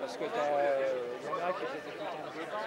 Parce que il y en a qui étaient tout le temps dedans.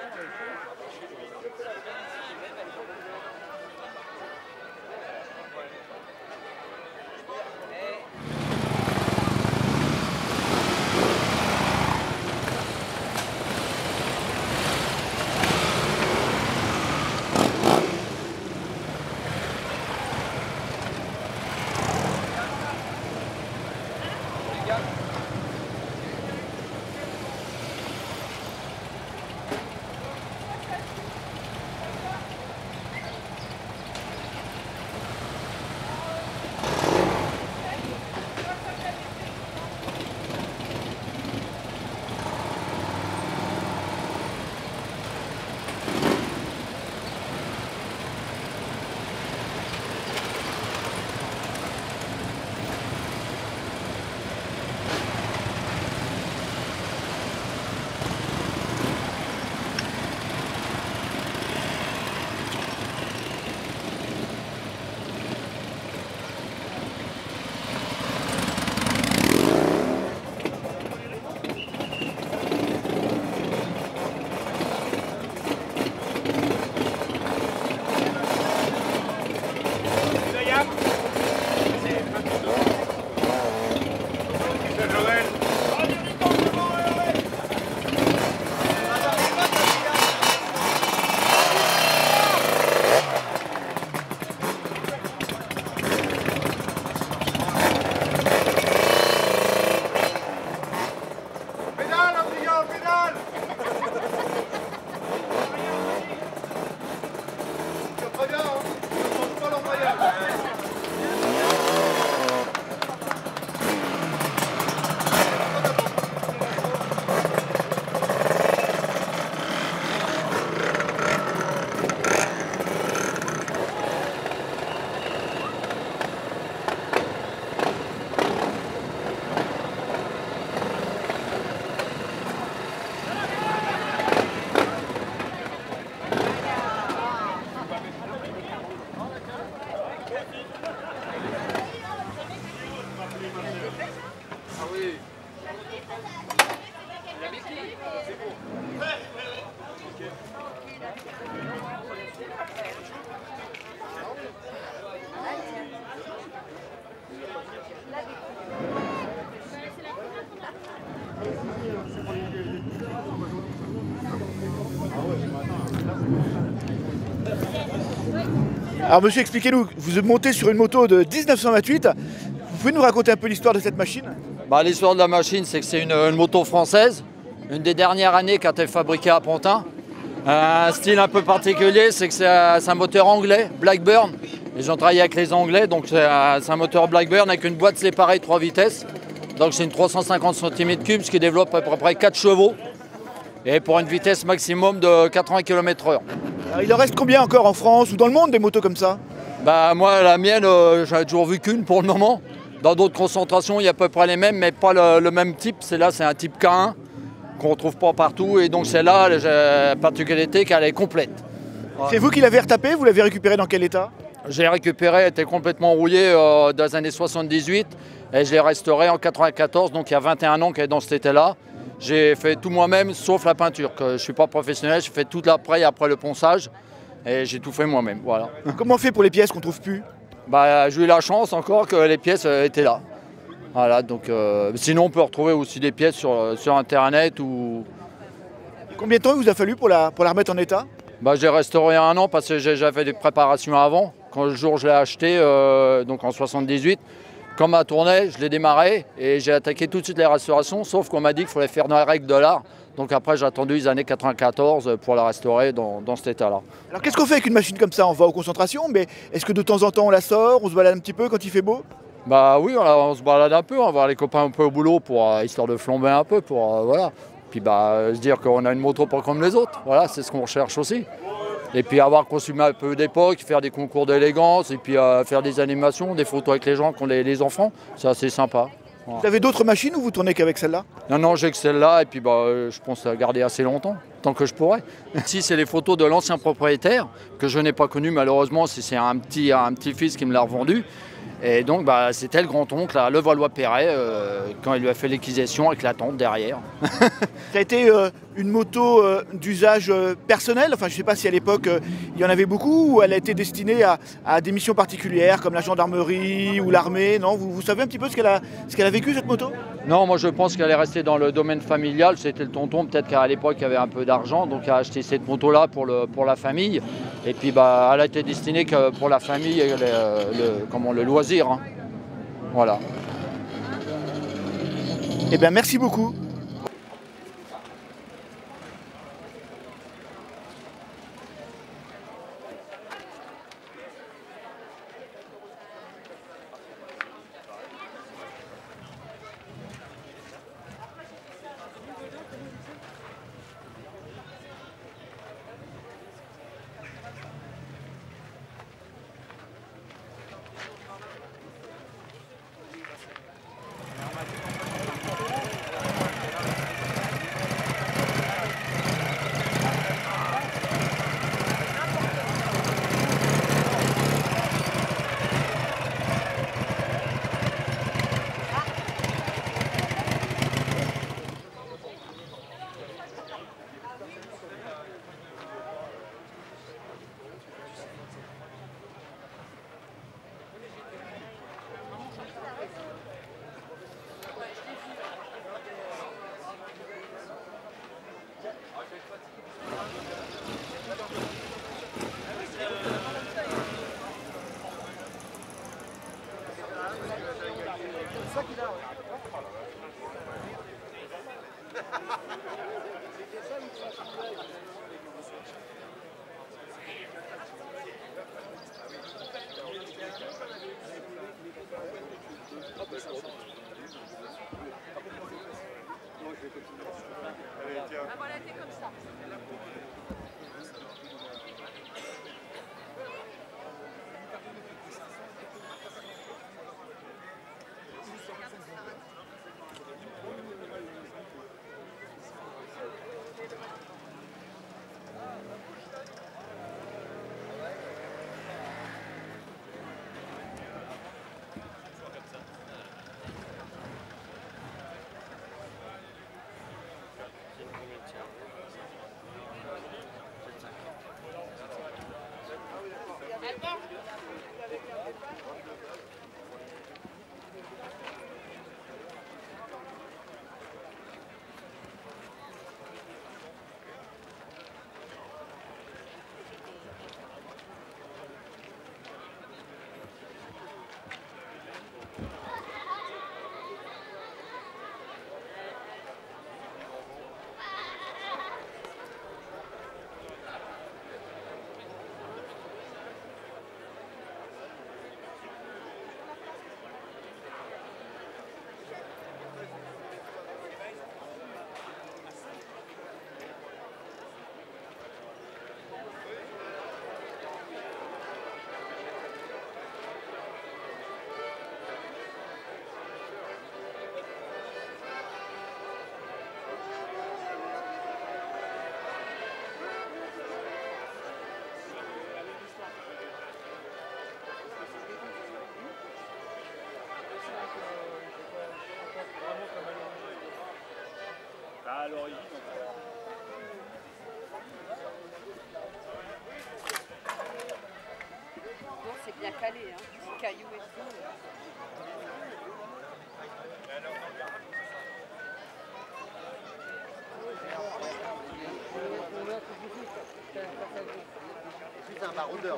Alors monsieur, expliquez-nous, vous montez sur une moto de 1928, vous pouvez nous raconter un peu l'histoire de cette machine? L'histoire de la machine, c'est que c'est une moto française, une des dernières années qui a été fabriquée à Pantin. Un style un peu particulier, c'est que c'est un moteur anglais, Blackburn. Ils ont travaillé avec les Anglais, donc c'est un moteur Blackburn avec une boîte séparée 3 vitesses. Donc c'est une 350 cm3, ce qui développe à peu près 4 chevaux. Et pour une vitesse maximum de 80 km/h. Alors, il en reste combien encore en France ou dans le monde des motos comme ça? Moi, la mienne, j'en ai toujours vu qu'une pour le moment. Dans d'autres concentrations, il y a à peu près les mêmes, mais pas le même type. Celle-là, c'est un type K1 qu'on ne retrouve pas partout. Et donc celle-là, la particularité qu'elle est complète. Voilà. C'est vous qui l'avez retapée? Vous l'avez récupérée dans quel état? Je l'ai récupérée, elle était complètement rouillée dans les années 78. Et je l'ai restaurée en 94, donc il y a 21 ans qu'elle est dans cet état-là. J'ai fait tout moi-même, sauf la peinture. Je ne suis pas professionnel, j'ai fait tout l'après et après le ponçage. Et j'ai tout fait moi-même, voilà. Comment on fait pour les pièces qu'on ne trouve plus? J'ai eu la chance encore que les pièces étaient là. Voilà, donc sinon on peut retrouver aussi des pièces sur Internet ou Combien de temps il vous a fallu pour la remettre en état? Bah, j'ai restauré 1 an parce que j'avais des préparations avant. Quand le jour où je l'ai acheté, donc en 78, quand ma tournée, je l'ai démarré et j'ai attaqué tout de suite les restaurations, sauf qu'on m'a dit qu'il fallait faire dans les règles de l'art. Donc après, j'ai attendu les années 94 pour la restaurer dans cet état-là. Alors qu'est-ce qu'on fait avec une machine comme ça? On va aux concentrations, mais est-ce que de temps en temps on la sort, on se balade un petit peu quand il fait beau? Bah oui, on se balade un peu, on va voir les copains un peu au boulot pour histoire de flamber un peu, pour voilà. Puis bah se dire qu'on a une moto pas comme les autres, voilà, c'est ce qu'on recherche aussi. Et puis avoir consumé un peu d'époque, faire des concours d'élégance, et puis faire des animations, des photos avec les gens qui ont les enfants, c'est assez sympa. Voilà. Vous avez d'autres machines ou vous tournez qu'avec celle-là? Non, j'ai que celle-là, et puis bah, je pense à garder assez longtemps, tant que je pourrai. Ici, c'est les photos de l'ancien propriétaire, que je n'ai pas connu malheureusement, c'est un petit-fils qui me l'a revendu. Et donc, bah, c'était le grand-oncle à Levallois-Perret, quand il lui a fait l'acquisition avec la tente derrière. Ça a été une moto d'usage personnel, enfin je ne sais pas si à l'époque il y en avait beaucoup, ou elle a été destinée à des missions particulières comme la gendarmerie ou l'armée, non? Vous savez un petit peu ce qu'elle a vécu cette moto? Non, moi je pense qu'elle est restée dans le domaine familial, c'était le tonton, peut-être qu'à l'époque il y avait un peu d'argent, donc il a acheté cette moto-là pour la famille. Et puis bah, elle a été destinée que pour la famille et le loisir. Hein. Voilà. Eh bien merci beaucoup. Voilà, t'es comme ça. À l'origine. Bon, c'est bien calé, hein. Petit caillou et tout. la rondeur.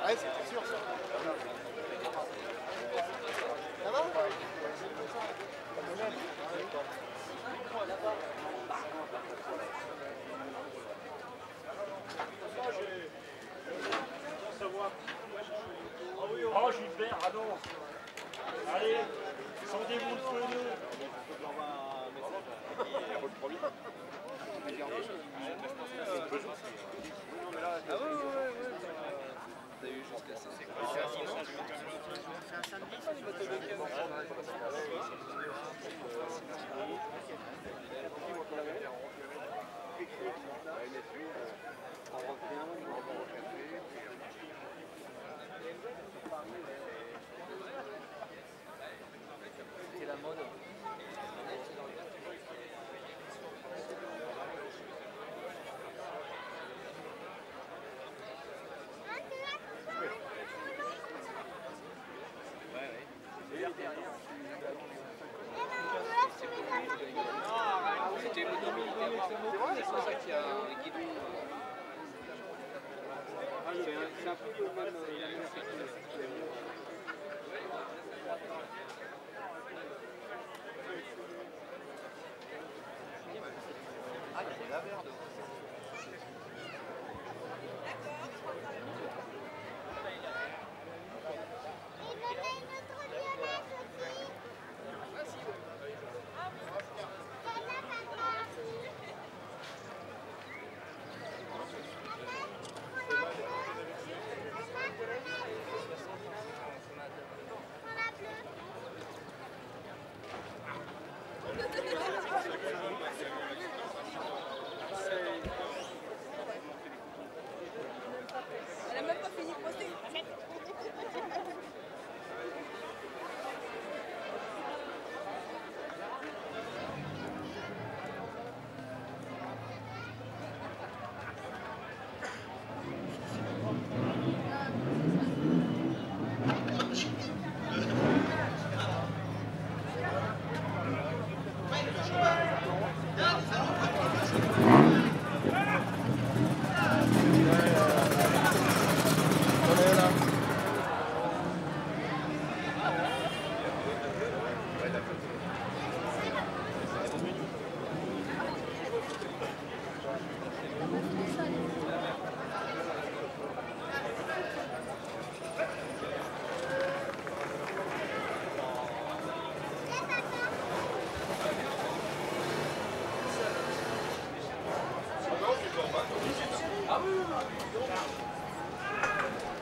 Ouais, c'est sûr ça. Ça va? Oh, Gilbert, ah non. Allez, sondez-vous le feu. C'est la mode. C'était motomilitaire. C'est pour ça qu'il y a un guidon. C'est un peu le même. Ah, il y a des laveurs devant. Elle a même pas fini de poster.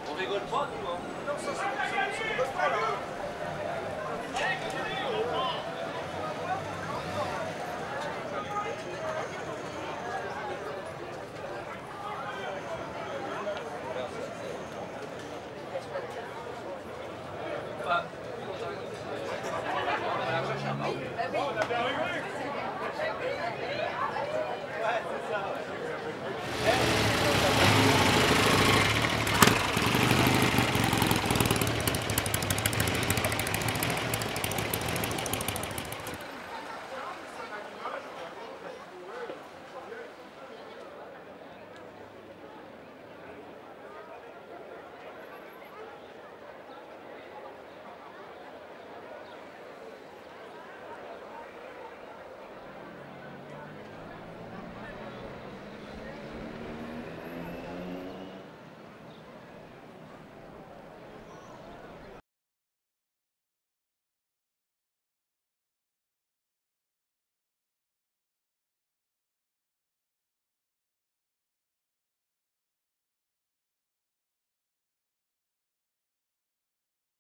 On rigole pas, nous.